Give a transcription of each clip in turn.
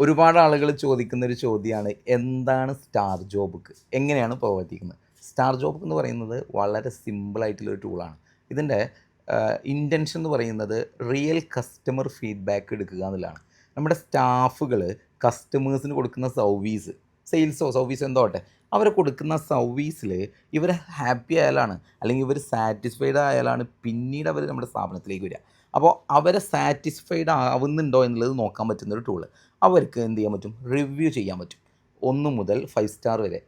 ഒരുപാട് ആളുകൾ ചോദിക്കുന്നൊരു ചോദ്യമാണ് എന്താണ് സ്റ്റാർ ജോബുക്ക്? എങ്ങനെയാണ് പ്രവർത്തിക്കുന്നത്? സ്റ്റാർ ജോബുക്ക് എന്ന് പറയുന്നത് വളരെ സിമ്പിളായിട്ടുള്ളൊരു ടൂളാണ്. ഇതിൻ്റെ ഇൻറ്റൻഷൻ എന്ന് പറയുന്നത് റിയൽ കസ്റ്റമർ ഫീഡ്ബാക്ക് എടുക്കുക എന്നുള്ളതാണ്. നമ്മുടെ സ്റ്റാഫുകൾ കസ്റ്റമേഴ്സിന് കൊടുക്കുന്ന സർവീസോ എന്തോ ആവട്ടെ, അവർ കൊടുക്കുന്ന സർവീസിൽ ഇവർ ഹാപ്പി ആയാലാണ്, അല്ലെങ്കിൽ ഇവർ സാറ്റിസ്ഫൈഡ് ആയാലാണ് പിന്നീട് അവർ നമ്മുടെ സ്ഥാപനത്തിലേക്ക് വരിക. അപ്പോൾ അവരെ സാറ്റിസ്ഫൈഡ് ആവുന്നുണ്ടോ എന്നുള്ളത് നോക്കാൻ പറ്റുന്നൊരു ടൂള്. അവർക്ക് എന്ത് ചെയ്യാൻ പറ്റും? റിവ്യൂ ചെയ്യാൻ പറ്റും. 1 മുതൽ 5 സ്റ്റാർ വരെ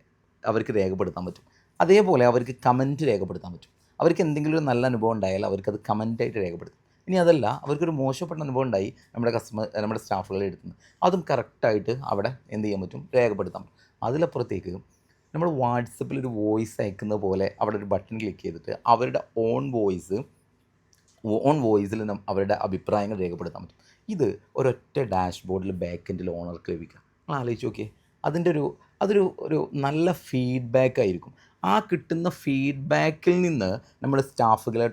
അവർക്ക് രേഖപ്പെടുത്താൻ പറ്റും. അതേപോലെ അവർക്ക് കമൻറ്റ് രേഖപ്പെടുത്താൻ പറ്റും. അവർക്ക് എന്തെങ്കിലും ഒരു നല്ല അനുഭവം ഉണ്ടായാൽ അവർക്കത് കമൻറ്റായിട്ട് രേഖപ്പെടുത്തും. ഇനി അതല്ല, അവർക്കൊരു മോശപ്പെട്ട അനുഭവം ഉണ്ടായി നമ്മുടെ സ്റ്റാഫുകളെ എടുത്തുനിന്ന്, അതും കറക്റ്റായിട്ട് അവിടെ എന്ത് ചെയ്യാൻ പറ്റും? രേഖപ്പെടുത്താൻ പറ്റും. അതിലപ്പുറത്തേക്ക് നമ്മൾ വാട്സപ്പിൽ ഒരു വോയിസ് അയക്കുന്ന പോലെ അവിടെ ഒരു ബട്ടൺ ക്ലിക്ക് ചെയ്തിട്ട് അവരുടെ ഓൺ വോയിസിൽ അവരുടെ അഭിപ്രായങ്ങൾ രേഖപ്പെടുത്താൻ പറ്റും. ഇത് ഒരൊറ്റ ഡാഷ്ബോർഡിൽ ബാക്ക് എൻഡിൽ ഓണർക്ക് ലഭിക്കുക. നിങ്ങൾ ആലോചിച്ച് നോക്കിയേ, അതൊരു നല്ല ഫീഡ്ബാക്ക് ആയിരിക്കും. ആ കിട്ടുന്ന ഫീഡ്ബാക്കിൽ നിന്ന് നമ്മൾ സ്റ്റാഫുകളെ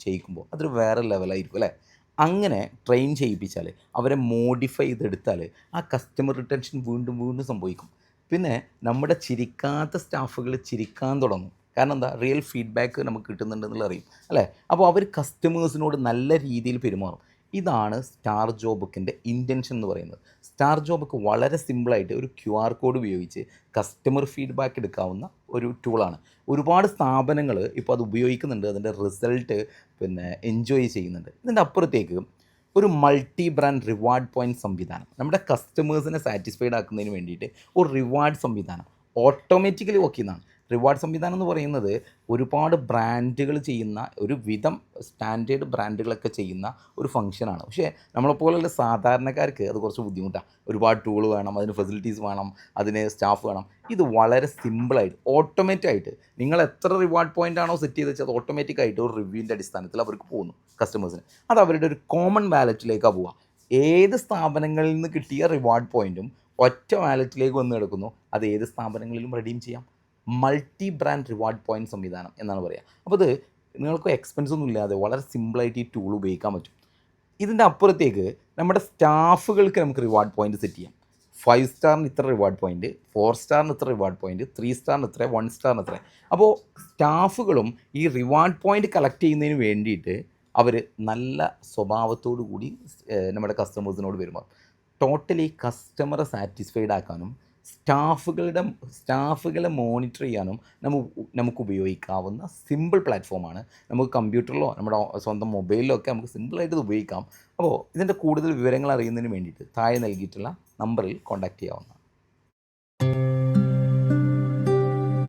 ചെയ്യിക്കുമ്പോൾ അതൊരു വേറെ ലെവലായിരിക്കും അല്ലേ? അങ്ങനെ ട്രെയിൻ ചെയ്യിപ്പിച്ചാൽ, അവരെ മോഡിഫൈ ചെയ്തെടുത്താൽ ആ കസ്റ്റമർ റിട്ടൻഷൻ വീണ്ടും വീണ്ടും സംഭവിക്കും. പിന്നെ നമ്മുടെ ചിരിക്കാത്ത സ്റ്റാഫുകൾ ചിരിക്കാൻ തുടങ്ങും. കാരണം എന്താ? റിയൽ ഫീഡ്ബാക്ക് നമുക്ക് കിട്ടുന്നുണ്ടെന്നുള്ള അറിയും അല്ലേ? അപ്പോൾ അവർ കസ്റ്റമേഴ്സിനോട് നല്ല രീതിയിൽ പെരുമാറും. ഇതാണ് സ്റ്റാർ ജോബുക്കിൻ്റെ ഇൻറ്റൻഷൻ എന്ന് പറയുന്നത്. സ്റ്റാർ ജോബുക്ക് വളരെ സിമ്പിളായിട്ട് ഒരു QR കോഡ് ഉപയോഗിച്ച് കസ്റ്റമർ ഫീഡ്ബാക്ക് എടുക്കാവുന്ന ഒരു ടൂളാണ്. ഒരുപാട് സ്ഥാപനങ്ങൾ ഇപ്പോൾ അത് ഉപയോഗിക്കുന്നുണ്ട്. അതിൻ്റെ റിസൾട്ട് എൻജോയ് ചെയ്യുന്നുണ്ട്. ഇതിൻ്റെ അപ്പുറത്തേക്ക് ഒരു മൾട്ടി ബ്രാൻഡ് റിവാർഡ് പോയിൻറ്റ് സംവിധാനം, നമ്മുടെ കസ്റ്റമേഴ്സിനെ സാറ്റിസ്ഫൈഡ് ആക്കുന്നതിന് വേണ്ടിയിട്ട് ഒരു റിവാർഡ് സംവിധാനം ഓട്ടോമാറ്റിക്കലി വർക്ക് ചെയ്യുന്നതാണ്. റിവാർഡ് സംവിധാനം എന്ന് പറയുന്നത് ഒരുപാട് ബ്രാൻഡുകൾ ചെയ്യുന്ന, ഒരു വിധം സ്റ്റാൻഡേർഡ് ബ്രാൻഡുകളൊക്കെ ചെയ്യുന്ന ഒരു ഫംഗ്ഷനാണ്. പക്ഷേ നമ്മളെപ്പോലുള്ള സാധാരണക്കാർക്ക് അത് കുറച്ച് ബുദ്ധിമുട്ടാണ്. ഒരുപാട് ടൂൾ വേണം, അതിന് ഫെസിലിറ്റീസ് വേണം, അതിന് സ്റ്റാഫ് വേണം. ഇത് വളരെ സിമ്പിളായിട്ട് ഓട്ടോമാറ്റിക്കായിട്ട് നിങ്ങൾ എത്ര റിവാർഡ് പോയിൻ്റ് ആണോ സെറ്റ് ചെയ്ത് വെച്ചാൽ അത് ഓട്ടോമാറ്റിക്കായിട്ട് ഒരു റിവ്യൂവിൻ്റെ അടിസ്ഥാനത്തിൽ അവർക്ക് പോകുന്നു കസ്റ്റമേഴ്സിന്. അത് അവരുടെ ഒരു കോമൺ വാലറ്റിലേക്കാണ് പോവുക. ഏത് സ്ഥാപനങ്ങളിൽ നിന്ന് കിട്ടിയ റിവാർഡ് പോയിൻറ്റും ഒറ്റ വാലറ്റിലേക്ക് വന്ന് കിടക്കുന്നു. അത് ഏത് സ്ഥാപനങ്ങളിലും റെഡീം ചെയ്യാം. മൾട്ടി ബ്രാൻഡ് റിവാർഡ് പോയിൻറ്റ് സംവിധാനം എന്നാണ് പറയുക. അപ്പോൾ ഇത് നിങ്ങൾക്ക് എക്സ്പെൻസ് ഒന്നും ഇല്ലാതെ വളരെ സിമ്പിളായിട്ട് ഈ ടൂൾ ഉപയോഗിക്കാൻ പറ്റും. ഇതിൻ്റെ അപ്പുറത്തേക്ക് നമ്മുടെ സ്റ്റാഫുകൾക്ക് നമുക്ക് റിവാർഡ് പോയിൻറ്റ് സെറ്റ് ചെയ്യാം. 5 സ്റ്റാറിന് ഇത്ര റിവാർഡ് പോയിൻറ്റ്, 4 സ്റ്റാറിന് ഇത്ര റിവാർഡ് പോയിൻറ്റ്, 3 സ്റ്റാറിന് ഇത്ര, 1 സ്റ്റാറിന് ഇത്ര. അപ്പോൾ സ്റ്റാഫുകളും ഈ റിവാർഡ് പോയിൻറ്റ് കളക്ട് ചെയ്യുന്നതിന് വേണ്ടിയിട്ട് അവർ നല്ല സ്വഭാവത്തോടു കൂടി നമ്മുടെ കസ്റ്റമേഴ്സിനോട് പെരുമാറും. ടോട്ടലി കസ്റ്റമറെ സാറ്റിസ്ഫൈഡ് ആക്കാനും സ്റ്റാഫുകളെ മോണിറ്റർ ചെയ്യാനും നമുക്ക് ഉപയോഗിക്കാവുന്ന സിമ്പിൾ പ്ലാറ്റ്ഫോമാണ്. നമുക്ക് കമ്പ്യൂട്ടറിലോ നമ്മുടെ സ്വന്തം മൊബൈലിലോ ഒക്കെ നമുക്ക് സിമ്പിളായിട്ട് ഇത് ഉപയോഗിക്കാം. അപ്പോൾ ഇതിൻ്റെ കൂടുതൽ വിവരങ്ങൾ അറിയുന്നതിന് വേണ്ടിയിട്ട് താഴെ നൽകിയിട്ടുള്ള നമ്പറിൽ കോൺടാക്റ്റ് ചെയ്യാവുന്നതാണ്.